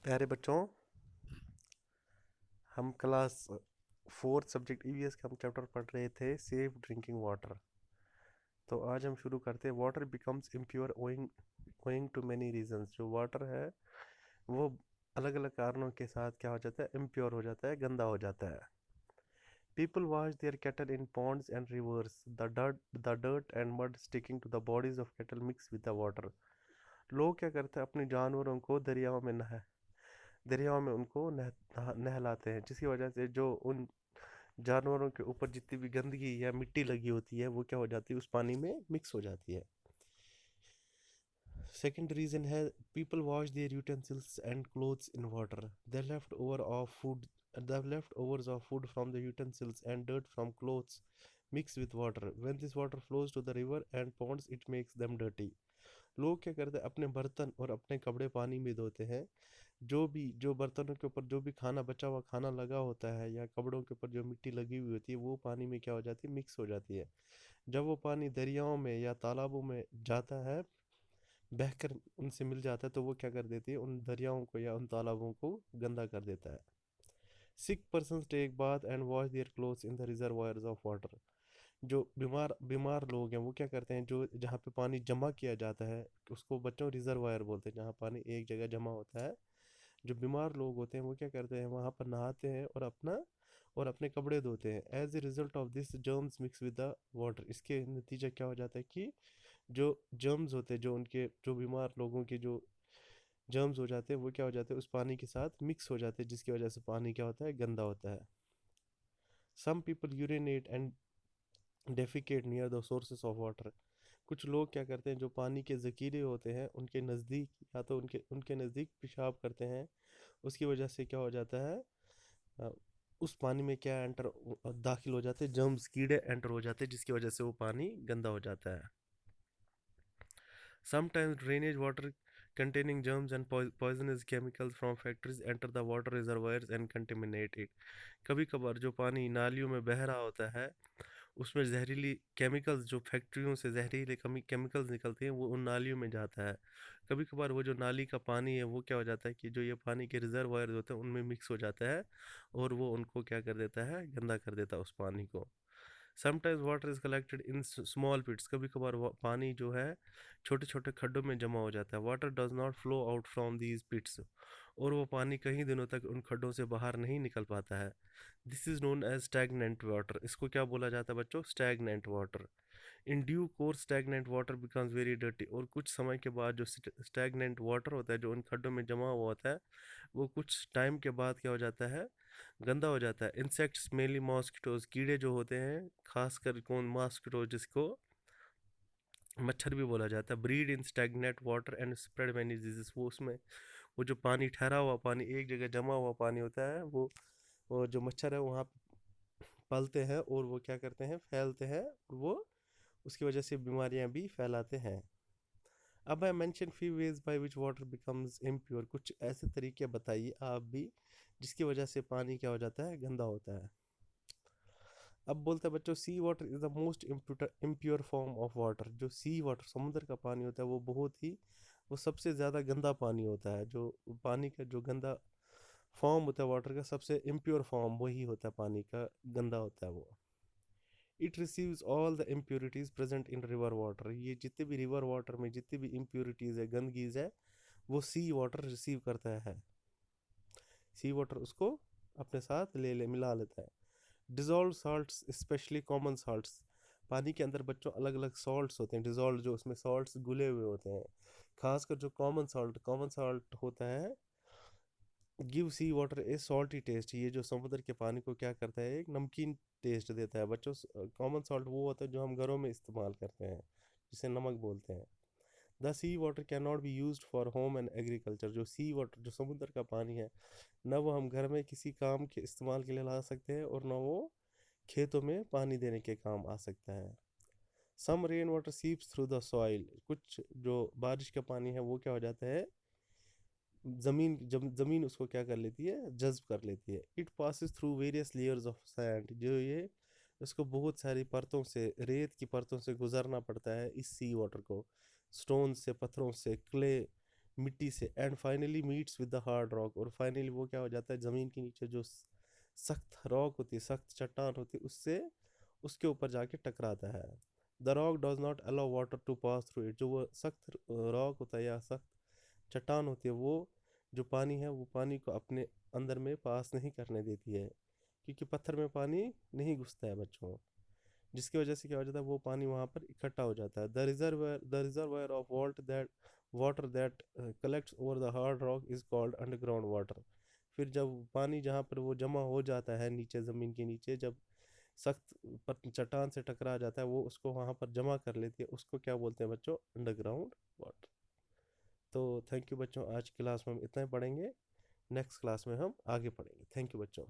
प्यारे बच्चों, हम क्लास फोर्थ सब्जेक्ट ईवीएस का हम चैप्टर पढ़ रहे थे सेफ ड्रिंकिंग वाटर। तो आज हम शुरू करते हैं। Water becomes impure owing to many reasons. जो वाटर है वो अलग अलग कारणों के साथ क्या हो जाता है, इम्प्योर हो जाता है, गंदा हो जाता है। People wash their cattle in ponds and rivers. The dirt and mud sticking to the bodies of cattle mix with the water. लोग क्या करते हैं, अपने जानवरों को दरियाओं में उनको नहलाते हैं, जिसकी वजह से जो उन जानवरों के ऊपर जितनी भी गंदगी या मिट्टी लगी होती है वो क्या हो जाती है, उस पानी में मिक्स हो जाती है। सेकंड रीजन है, people wash there utensils and clothes in water. The leftovers of food from the utensils and dirt from clothes mix with water. When this water flows to the river and ponds, it makes them dirty. लोग क्या करते हैं, अपने बर्तन और अपने कपड़े पानी में धोते हैं। जो बर्तनों के ऊपर जो भी खाना बचा हुआ खाना लगा होता है या कपड़ों के ऊपर जो मिट्टी लगी हुई होती है वो पानी में क्या हो जाती है, मिक्स हो जाती है। जब वो पानी दरियाओं में या तालाबों में जाता है, बहकर उनसे मिल जाता है, तो वो क्या कर देती है, उन दरियाओं को या उन तालाबों को गंदा कर देता है। Sick person take bath and wash their clothes in the reservoirs of water. जो बीमार बीमार लोग हैं वो क्या करते हैं, जो जहाँ पे पानी जमा किया जाता है उसको बच्चों रिजर्वायर बोलते हैं, जहाँ पानी एक जगह जमा होता है। जो बीमार लोग होते हैं वो क्या करते हैं, वहाँ पर नहाते हैं और अपने कपड़े धोते हैं। As a result of this germs mix with the water. इसके नतीजा क्या हो जाता है कि जो जर्म्स होते हैं, जो बीमार लोगों के जो जर्म्स हो जाते हैं वो क्या हो जाते हैं, उस पानी के साथ मिक्स हो जाते हैं, जिसकी वजह से पानी क्या होता है, गंदा होता है। Some people urinate and defecate near the sources of water. कुछ लोग क्या करते हैं, जो पानी के ज़ख़ीरे होते हैं उनके नज़दीक या तो उनके उनके नज़दीक पेशाब करते हैं। उसकी वजह से क्या हो जाता है, अ, उस पानी में क्या दाखिल हो जाते हैं, जर्म्स कीड़े एंटर हो जाते हैं, जिसकी वजह से वो पानी गंदा हो जाता है। Sometimes drainage water containing germs and poisonous chemicals from factories enter the water reservoirs and contaminate it. कभी कभार जो पानी नालियों में बह रहा होता है उसमें जहरीली केमिकल्स, जो फैक्ट्रियों से जहरीले केमिकल्स निकलते हैं वो उन नालियों में जाता है। कभी कभार वो जो नाली का पानी है वो क्या हो जाता है कि जो ये पानी के रिजर्वायर होते हैं उनमें मिक्स हो जाता है और वो उनको क्या कर देता है, गंदा कर देता है उस पानी को। Sometimes water is collected in small pits. कभी कभार पानी जो है छोटे छोटे खड्डों में जमा हो जाता है। Water does not flow out from these pits. और वो पानी कई दिनों तक उन खड्डों से बाहर नहीं निकल पाता है। This is known as stagnant water. इसको क्या बोला जाता है बच्चों, stagnant water. In due course stagnant water becomes very dirty. और कुछ समय के बाद जो स्टैगनेंट वाटर होता है जो उन खड्डों में जमा हुआ होता है वो कुछ टाइम के बाद क्या हो जाता है, गंदा हो जाता है। इंसेक्ट्स मेनली मॉस्किटोज, कीड़े जो होते हैं, खासकर कौन, मॉस्किटो, जिसको मच्छर भी बोला जाता है, breed in stagnate water and spread many disease. वो उसमें वो जो पानी, ठहरा हुआ पानी, एक जगह जमा हुआ पानी होता है, वो जो मच्छर है वहाँ पलते हैं और वो क्या करते हैं, फैलते हैं, और वो उसकी वजह से बीमारियां भी फैलाते हैं। अब I mention few ways by which water becomes impure. कुछ ऐसे तरीके बताइए आप भी जिसकी वजह से पानी क्या हो जाता है, गंदा होता है। अब बोलते हैं बच्चों, sea water is the most impure form of water. जो सी वाटर, समुद्र का पानी होता है, वो सबसे ज़्यादा गंदा पानी होता है। जो पानी का जो गंदा फॉर्म होता है वाटर का, सबसे इम्प्योर फॉर्म वही होता है, पानी का गंदा होता है वो। It receives all the impurities present in river water. ये जितने भी रिवर वाटर में जितनी भी इम्प्योरिटीज़ है, गंदगीज है, वो सी वाटर रिसीव करता है। सी वाटर उसको अपने साथ ले मिला लेता है। Dissolve salts, specially common salts. पानी के अंदर बच्चों अलग अलग सॉल्ट्स होते हैं, डिज़ोल्व, जो उसमें सॉल्ट्स घुले हुए होते हैं। खासकर जो कॉमन सॉल्ट होता है, गिव सी वाटर ए सॉल्टी टेस्ट। ये जो समुद्र के पानी को क्या करता है, एक नमकीन टेस्ट देता है बच्चों। कॉमन सॉल्ट वो होता है जो हम घरों में इस्तेमाल करते हैं, जिसे नमक बोलते हैं। The sea water can not be use for home and agriculture. जो सी वाटर, जो समुद्र का पानी है, न वो हम घर में किसी काम के इस्तेमाल के लिए ला सकते हैं और न वो खेतों में पानी देने के काम आ सकता है। Some rain water seeps through the soil. कुछ जो बारिश का पानी है वो क्या हो जाता है, जमीन उसको क्या कर लेती है, जज्ब कर लेती है। It passes through various layers of sand. जो ये इसको बहुत सारी परतों से, रेत की परतों से गुजरना पड़ता है इस सी वाटर को। स्टोन से, पत्थरों से, क्ले, मिट्टी से, and finally meets with the hard rock, और फाइनली वो क्या हो जाता है, ज़मीन के नीचे जो सख्त रॉक होती है, सख्त चट्टान होती है, उससे उसके ऊपर जाके टकराता है। The rock does not allow water to pass through it, जो वो सख्त रॉक होता है या सख्त चट्टान होती है, वो जो पानी है वो पानी को अपने अंदर में पास नहीं करने देती है, क्योंकि पत्थर में पानी नहीं घुसता है बच्चों, जिसकी वजह से क्या हो जाता है, वो पानी वहाँ पर इकट्ठा हो जाता है। The reservoir of water that collects over the hard rock is called underground water. फिर जब पानी जहाँ पर वो जमा हो जाता है नीचे, ज़मीन के नीचे, जब सख्त चट्टान से टकरा जाता है, वो उसको वहाँ पर जमा कर लेती है, उसको क्या बोलते हैं बच्चों, अंडरग्राउंड वाटर। तो थैंक यू बच्चों, आज की क्लास में हम इतना ही पढ़ेंगे, नेक्स्ट क्लास में हम आगे पढ़ेंगे। थैंक यू बच्चों।